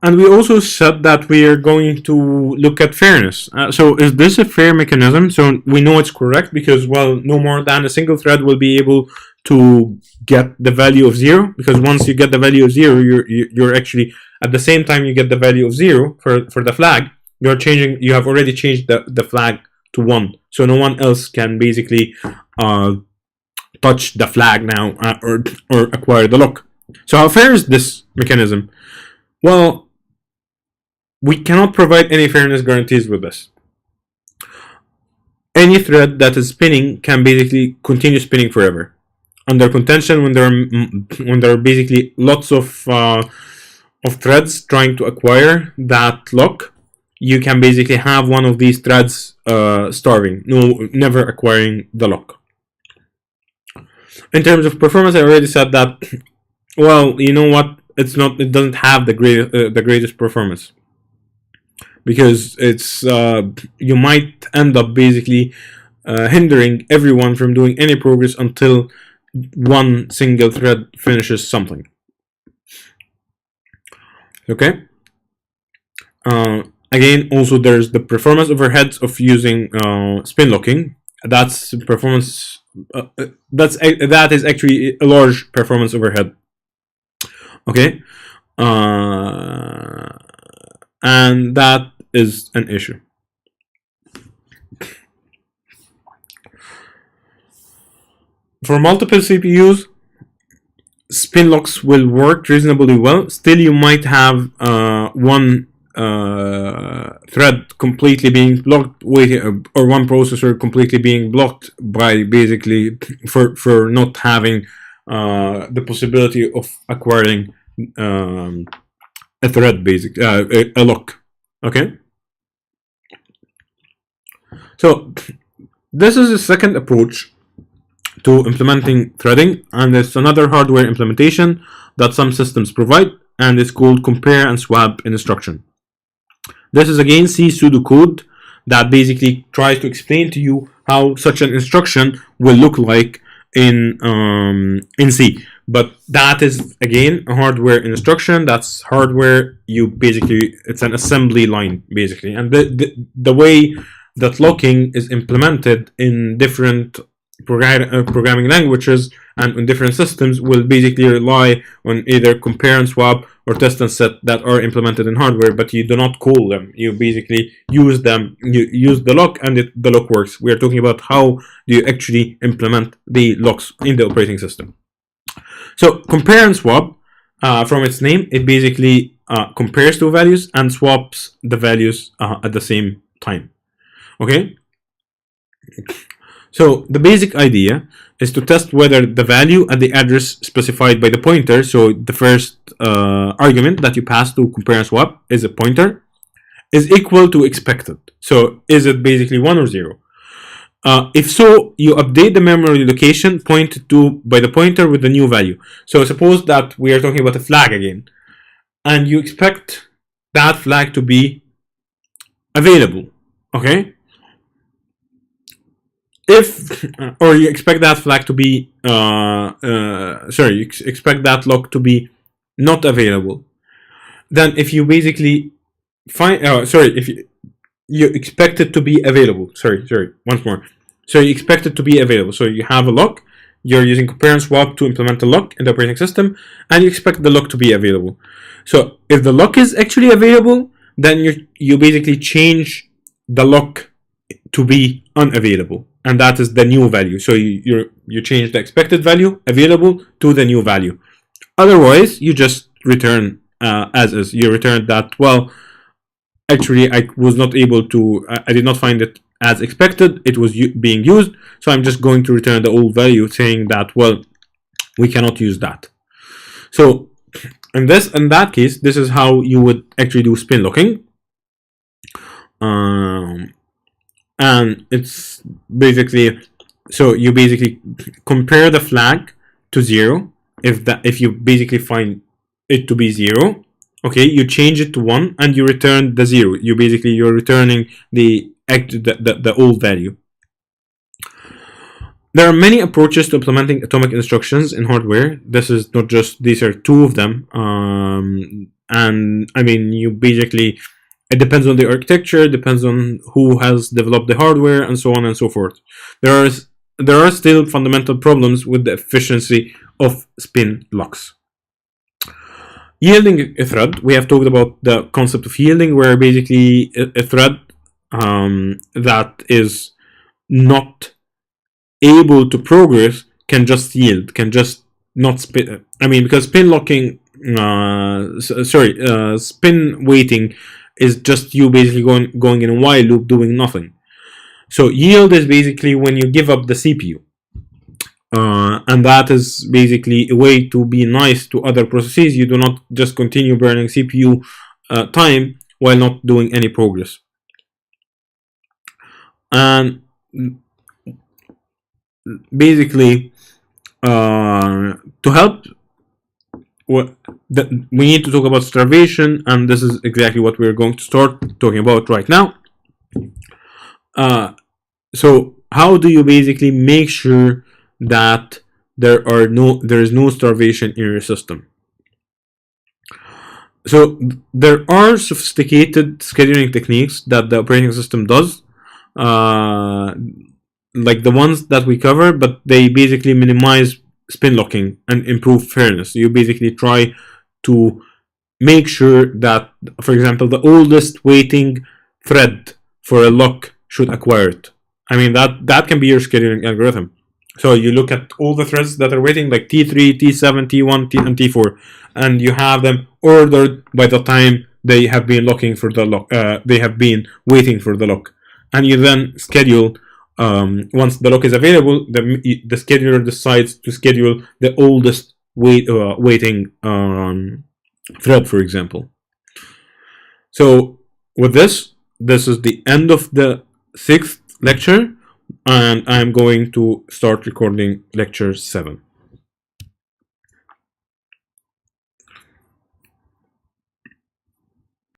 And we also said that we are going to look at fairness. So is this a fair mechanism? So we know it's correct because, well, no more than a single thread will be able to get the value of 0, because once you get the value of 0, you're actually, at the same time you get the value of 0 for the flag, you have already changed the flag to 1. So no one else can basically touch the flag now, or acquire the lock. So how fair is this mechanism? Well, we cannot provide any fairness guarantees with this. Any thread that is spinning can basically continue spinning forever. Under contention, when there are basically lots of threads trying to acquire that lock, you can basically have one of these threads starving, never acquiring the lock. In terms of performance, I already said that. Well, you know what? It doesn't have the greatest performance, because it's you might end up basically hindering everyone from doing any progress until one single thread finishes something. Okay. Again, also there's the performance overheads of using spin locking. That's performance. That is actually a large performance overhead. Okay. And that is an issue. For multiple CPUs, spin locks will work reasonably well. Still, you might have one thread completely being blocked, or one processor completely being blocked by basically for not having the possibility of acquiring a thread, basically a lock. Okay. So this is a second approach to implementing threading, and it's another hardware implementation that some systems provide, and it's called compare and swap instruction. This is again C pseudocode that basically tries to explain to you how such an instruction will look like in C. But that is again a hardware instruction. That's hardware. It's an assembly line basically, and the way that locking is implemented in different programming languages and in different systems will basically rely on either compare and swap or test and set that are implemented in hardware, but you do not call them. You basically use them. You use the lock, and the lock works. We are talking about how do you actually implement the locks in the operating system. So compare and swap, from its name, it basically compares two values and swaps the values at the same time. Okay. So the basic idea is to test whether the value at the address specified by the pointer, so the first argument that you pass to compare and swap is a pointer, is equal to expected. So is it basically 1 or 0? If so, you update the memory location pointed to by the pointer with the new value. So suppose that we are talking about a flag again, and you expect that flag to be available. Okay. Or you expect that flag to be you expect that lock to be not available, then if you basically find if you expect it to be available, once more, so you expect it to be available, so you have a lock, you're using compare and swap to implement a lock in the operating system, and you expect the lock to be available. So if the lock is actually available, then you basically change the lock to be unavailable, and that is the new value. So you change the expected value available to the new value. Otherwise, you just return as is. You return that, well, actually I was not able to, I did not find it as expected, it was being used, so I'm just going to return the old value, saying that, well, we cannot use that. So in that case, this is how you would actually do spin locking. And it's basically, so you basically compare the flag to 0. If you basically find it to be 0, okay, you change it to 1 and you return the 0. You're returning the old value. There are many approaches to implementing atomic instructions in hardware. This is not just, these are two of them. and I mean, you basically, it depends on the architecture, depends on who has developed the hardware, and so on and so forth. There are still fundamental problems with the efficiency of spin locks. Yielding a thread, we have talked about the concept of yielding, where basically a thread that is not able to progress can just yield, can just not spin. I mean, because spin locking, spin waiting is just you basically going in a while loop doing nothing. So yield is basically when you give up the CPU. And that is basically a way to be nice to other processes. You do not just continue burning CPU time while not doing any progress. And basically, to help, we need to talk about starvation, and this is exactly what we're going to start talking about right now. So how do you basically make sure that there is no starvation in your system? So there are sophisticated scheduling techniques that the operating system does, like the ones that we cover, but they basically minimize spin locking and improve fairness. You basically try to make sure that, for example, the oldest waiting thread for a lock should acquire it. I mean, that can be your scheduling algorithm. So you look at all the threads that are waiting, like T3, T7, T1, and T4, and you have them ordered by the time they have been looking for the lock. They have been waiting for the lock, and you then schedule. Once the lock is available, the scheduler decides to schedule the oldest waiting thread, for example. So with this is the end of the 6th lecture, and I'm going to start recording lecture 7.